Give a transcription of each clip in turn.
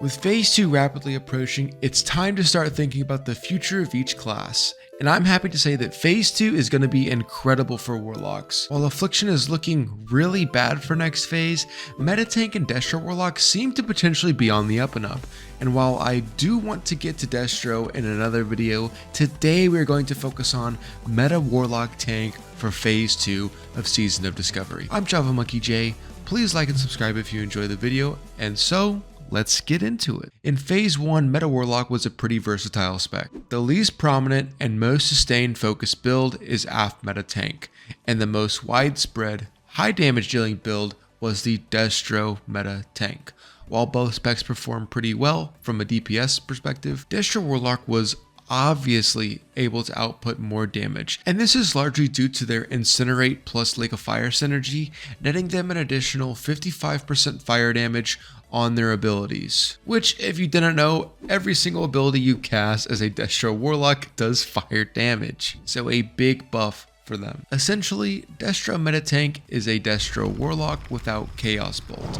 With Phase 2 rapidly approaching, it's time to start thinking about the future of each class. And I'm happy to say that Phase 2 is going to be incredible for Warlocks. While Affliction is looking really bad for next phase, Meta-Tank and Destro Warlock seem to potentially be on the up and up. And while I do want to get to Destro in another video, today we're going to focus on Meta Warlock Tank for Phase 2 of Season of Discovery. I'm Java Monkey J. Please like and subscribe if you enjoy the video, and so let's get into it. In Phase 1, Meta Warlock was a pretty versatile spec. The least prominent and most sustained focus build is AF Meta Tank, and the most widespread, high damage dealing build was the Destro Meta Tank. While both specs performed pretty well from a DPS perspective, Destro Warlock was obviously able to output more damage, and this is largely due to their Incinerate plus Lake of Fire synergy, netting them an additional 55% fire damage on their abilities, which, if you didn't know, every single ability you cast as a Destro Warlock does fire damage, so a big buff for them. Essentially, Destro Meta Tank is a Destro Warlock without Chaos Bolt.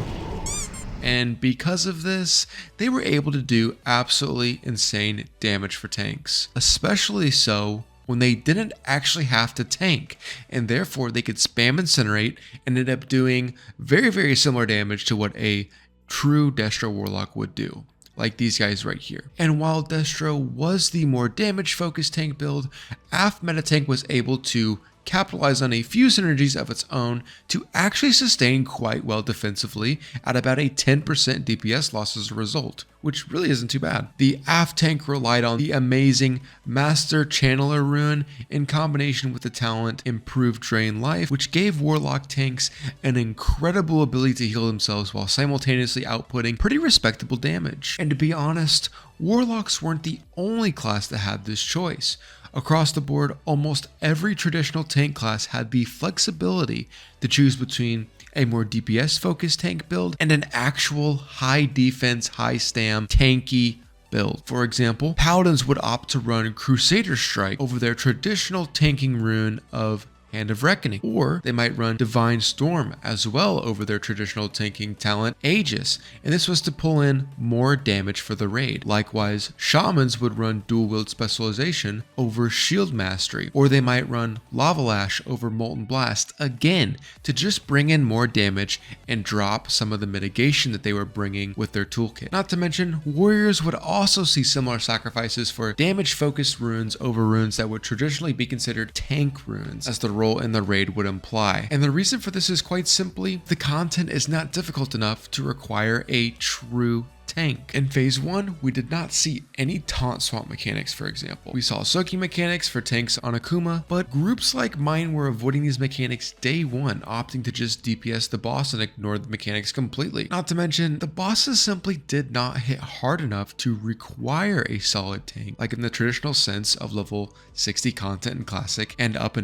And because of this, they were able to do absolutely insane damage for tanks, especially so when they didn't actually have to tank, and therefore they could spam Incinerate and end up doing very similar damage to what a true Destro Warlock would do, like these guys right here. And while Destro was the more damage focused tank build, AF Meta Tank was able to capitalize on a few synergies of its own to actually sustain quite well defensively at about a 10% DPS loss as a result, which really isn't too bad. The AF tank relied on the amazing Master Channeler rune in combination with the talent Improved Drain Life, which gave Warlock tanks an incredible ability to heal themselves while simultaneously outputting pretty respectable damage. And to be honest, Warlocks weren't the only class that had this choice. Across the board, almost every traditional tank class had the flexibility to choose between a more DPS focused tank build and an actual high defense, high stam, tanky build. For example, Paladins would opt to run Crusader Strike over their traditional tanking rune of Hand of Reckoning, or they might run Divine Storm as well over their traditional tanking talent Aegis, and this was to pull in more damage for the raid. Likewise, Shamans would run Dual Wield Specialization over Shield Mastery, or they might run Lava Lash over Molten Blast, again to just bring in more damage and drop some of the mitigation that they were bringing with their toolkit. Not to mention, Warriors would also see similar sacrifices for damage focused runes over runes that would traditionally be considered tank runes, as the role in the raid would imply. And the reason for this is quite simply, the content is not difficult enough to require a true tank. In Phase 1, we did not see any taunt swap mechanics, for example. We saw soaking mechanics for tanks on Akuma, but groups like mine were avoiding these mechanics day one, opting to just DPS the boss and ignore the mechanics completely. Not to mention, the bosses simply did not hit hard enough to require a solid tank, like in the traditional sense of level 60 content in Classic and up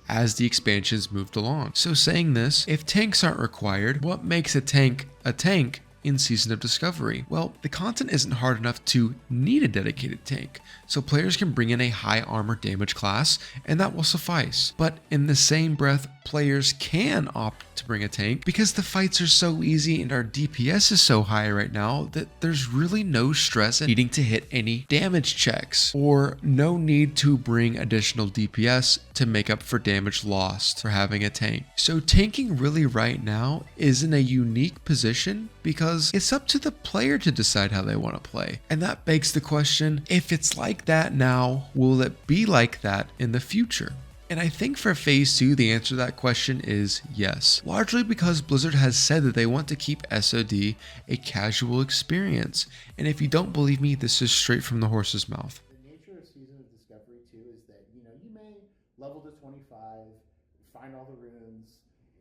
as the expansions moved along. So saying this, if tanks aren't required, what makes a tank in Season of Discovery? Well, the content isn't hard enough to need a dedicated tank, so players can bring in a high armor damage class and that will suffice. But in the same breath, players can opt to bring a tank because the fights are so easy and our DPS is so high right now that there's really no stress in needing to hit any damage checks, or no need to bring additional DPS to make up for damage lost for having a tank. So tanking really right now is in a unique position because it's up to the player to decide how they want to play. And that begs the question, if it's like that now, will it be like that in the future? And I think for Phase 2, the answer to that question is yes. Largely because Blizzard has said that they want to keep SOD a casual experience. And if you don't believe me, this is straight from the horse's mouth. The nature of Season of Discovery 2 is that, you may level to 25, find all the runes,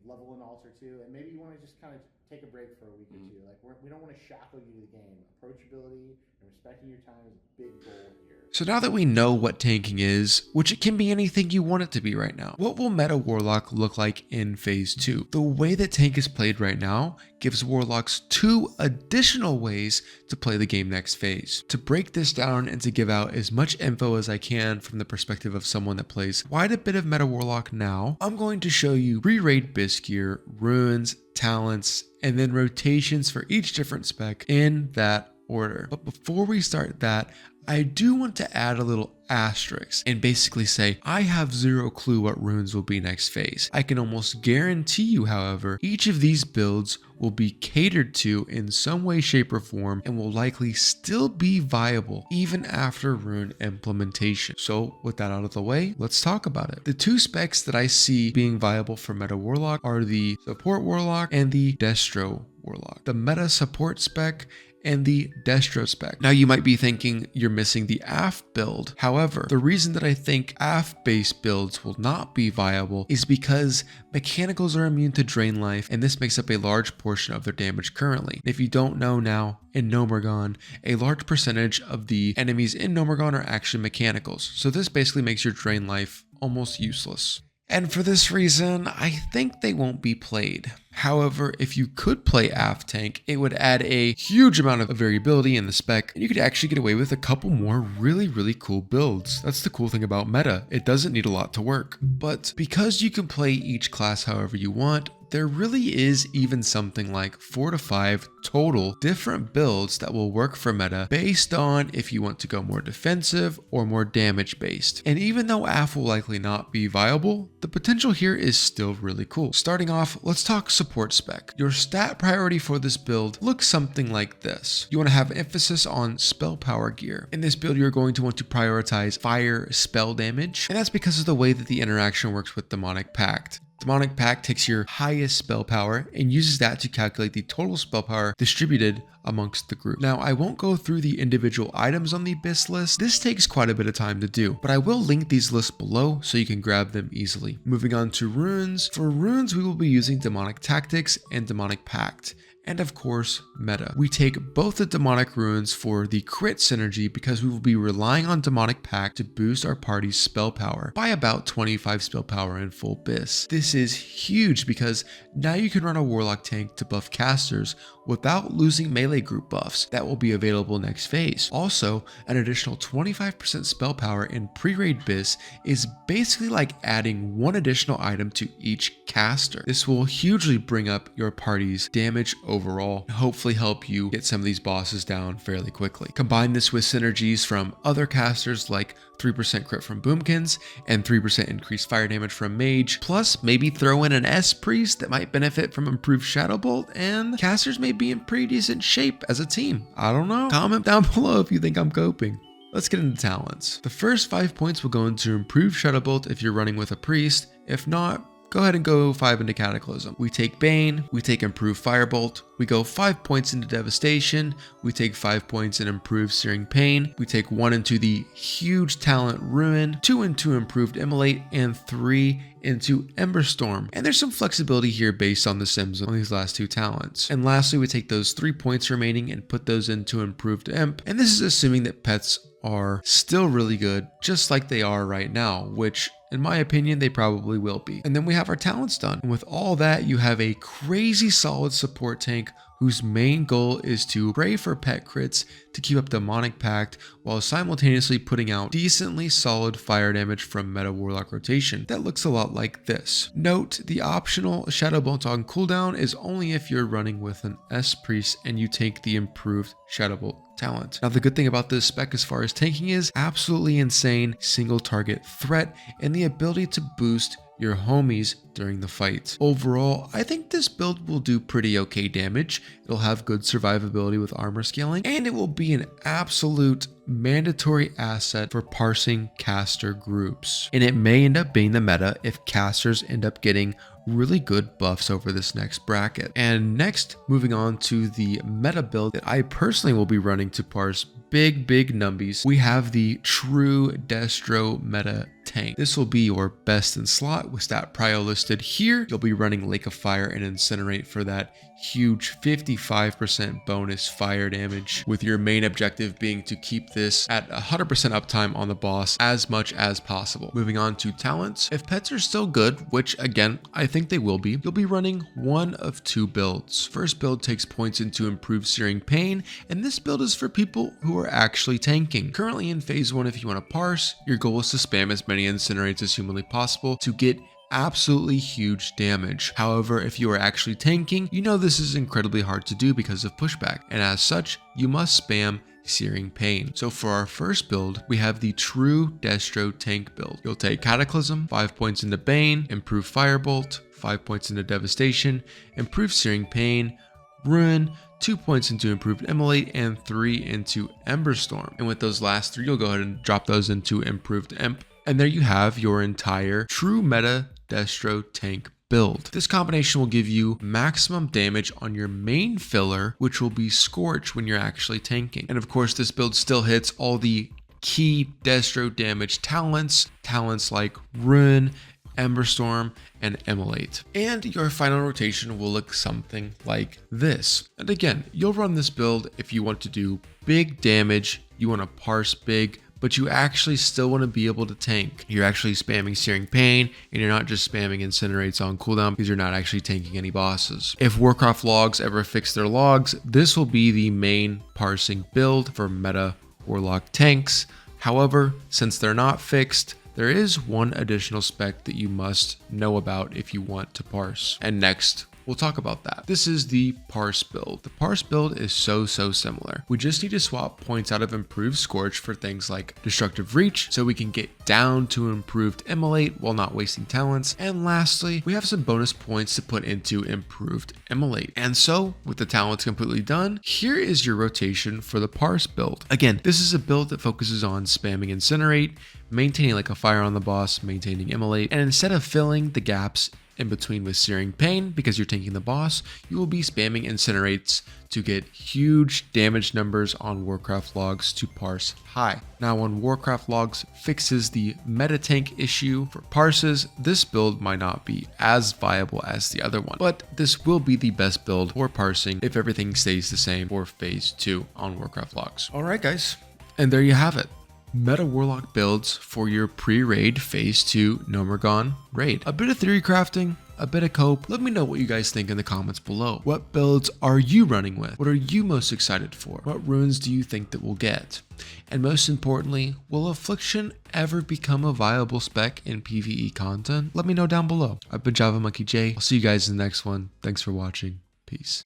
level an altar 2, and maybe you want to just kind of take a break for a week or two. Like, we don't want to shackle you to the game. Approachability and respecting your time is a big goal here. So now that we know what tanking is, which it can be anything you want it to be right now, what will Meta Warlock look like in Phase 2? The way that tank is played right now gives Warlocks 2 additional ways to play the game next phase. To break this down and to give out as much info as I can from the perspective of someone that plays quite a bit of Meta Warlock now, I'm going to show you pre-raid Bisque gear, runes, talents, and then rotations for each different spec in that order. But before we start that, I do want to add a little asterisk and basically say I have zero clue what runes will be next phase. I can almost guarantee you, however, each of these builds will be catered to in some way, shape, or form and will likely still be viable even after rune implementation. So with that out of the way, let's talk about it. The two specs that I see being viable for Meta Warlock are the Support Warlock and the Destro Warlock. The Meta Support spec and the Destro spec. Now you might be thinking you're missing the AF build. However, the reason that I think AF based builds will not be viable is because mechanicals are immune to drain life, and this makes up a large portion of their damage currently. And if you don't know now, in Nomergon, a large percentage of the enemies in Nomergon are actually mechanicals. So this basically makes your drain life almost useless. And for this reason, I think they won't be played. However, if you could play AF Tank, it would add a huge amount of variability in the spec, and you could actually get away with a couple more really cool builds. That's the cool thing about meta. It doesn't need a lot to work. But because you can play each class however you want, there really is even something like 4 to 5 total different builds that will work for meta based on if you want to go more defensive or more damage based. And even though AF will likely not be viable, the potential here is still really cool. Starting off, let's talk support spec. Your stat priority for this build looks something like this. You want to have emphasis on spell power gear. In this build, you're going to want to prioritize fire spell damage, and that's because of the way that the interaction works with Demonic Pact. Demonic Pact takes your highest spell power and uses that to calculate the total spell power distributed amongst the group. Now, I won't go through the individual items on the Abyss list. This takes quite a bit of time to do, but I will link these lists below so you can grab them easily. Moving on to runes. For runes, we will be using Demonic Tactics and Demonic Pact. And of course, meta. We take both the demonic runes for the crit synergy because we will be relying on Demonic Pact to boost our party's spell power by about 25 spell power in full Abyss. This is huge because now you can run a Warlock tank to buff casters without losing melee group buffs that will be available next phase. Also, an additional 25% spell power in pre-raid Abyss is basically like adding one additional item to each caster. This will hugely bring up your party's damage overall, and hopefully help you get some of these bosses down fairly quickly. Combine this with synergies from other casters like 3% crit from Boomkins and 3% increased fire damage from Mage, plus maybe throw in an S-Priest that might benefit from improved Shadow Bolt, and casters may be in pretty decent shape as a team. I don't know. Comment down below if you think I'm coping. Let's get into talents. The first 5 points will go into improved Shadow Bolt if you're running with a priest. If not, go ahead and go 5 into Cataclysm. We take Bane, we take improved Firebolt, we go 5 points into Devastation, we take 5 points in improved Searing Pain, we take 1 into the huge talent Ruin, 2 into improved Immolate, and 3 into Emberstorm. And there's some flexibility here based on the sims on these last 2 talents. And lastly, we take those 3 points remaining and put those into improved Imp. And this is assuming that pets are still really good, just like they are right now, which in my opinion, they probably will be. And then we have our talents done. And with all that, you have a crazy solid support tank whose main goal is to pray for pet crits to keep up Demonic Pact while simultaneously putting out decently solid fire damage from Meta Warlock rotation that looks a lot like this. Note, the optional Shadow Bolt on cooldown is only if you're running with an S-Priest and you take the improved Shadow Bolt talent. Now, the good thing about this spec as far as tanking is absolutely insane single target threat and the ability to boost your homies during the fight. Overall, I think this build will do pretty okay damage. It'll have good survivability with armor scaling, and it will be an absolute mandatory asset for parsing caster groups. And it may end up being the meta if casters end up getting really good buffs over this next bracket. And next, moving on to the meta build that I personally will be running to parse big numbies, we have the true Destro meta tank. This will be your best in slot with stat prio listed here. You'll be running Lake of Fire and Incinerate for that huge 55% bonus fire damage, with your main objective being to keep this at 100% uptime on the boss as much as possible. Moving on to talents. If pets are still good, which again, I think they will be, you'll be running one of 2 builds. First build takes points into improved Searing Pain, and this build is for people who are actually tanking. Currently in phase 1, if you want to parse, your goal is to spam as many Incinerates as humanly possible to get absolutely huge damage. However, if you are actually tanking, you know this is incredibly hard to do because of pushback, and as such, you must spam Searing Pain. So for our first build, we have the true Destro tank build. You'll take Cataclysm, 5 points into Bane, improve Firebolt, 5 points into Devastation, improve Searing Pain, Ruin, 2 points into improved Immolate, and 3 into Emberstorm. And with those last 3, you'll go ahead and drop those into improved Imp. And there you have your entire true meta Destro tank build. This combination will give you maximum damage on your main filler, which will be Scorch when you're actually tanking. And of course, this build still hits all the key Destro damage talents like Ruin, Emberstorm, and Immolate. And your final rotation will look something like this. And again, you'll run this build if you want to do big damage, you want to parse big, but you actually still want to be able to tank. You're actually spamming Searing Pain, and you're not just spamming Incinerates on cooldown because you're not actually tanking any bosses. If Warcraft logs ever fix their logs, this will be the main parsing build for meta Warlock tanks. However, since they're not fixed, there is one additional spec that you must know about if you want to parse. And next, we'll talk about that. This is the parse build. The parse build is so similar. We just need to swap points out of improved Scorch for things like Destructive Reach, so we can get down to improved Immolate while not wasting talents. And lastly, we have some bonus points to put into improved Immolate. And so, with the talents completely done, here is your rotation for the parse build. Again, this is a build that focuses on spamming Incinerate, maintaining like a fire on the boss, maintaining Immolate, and instead of filling the gaps in between with Searing Pain because you're tanking the boss, you will be spamming Incinerates to get huge damage numbers on Warcraft logs to parse high. Now when Warcraft logs fixes the meta tank issue for parses, this build might not be as viable as the other one, but this will be the best build for parsing if everything stays the same for phase 2 on Warcraft logs. Alright guys, and there you have it. Meta Warlock builds for your pre-raid phase 2 Nomergon raid. A bit of theory crafting, a bit of cope. Let me know what you guys think in the comments below. What builds are you running with? What are you most excited for? What runes do you think that we'll get? And most importantly, will Affliction ever become a viable spec in PvE content? Let me know down below. I've been Java Monkey J. I'll see you guys in the next one. Thanks for watching. Peace.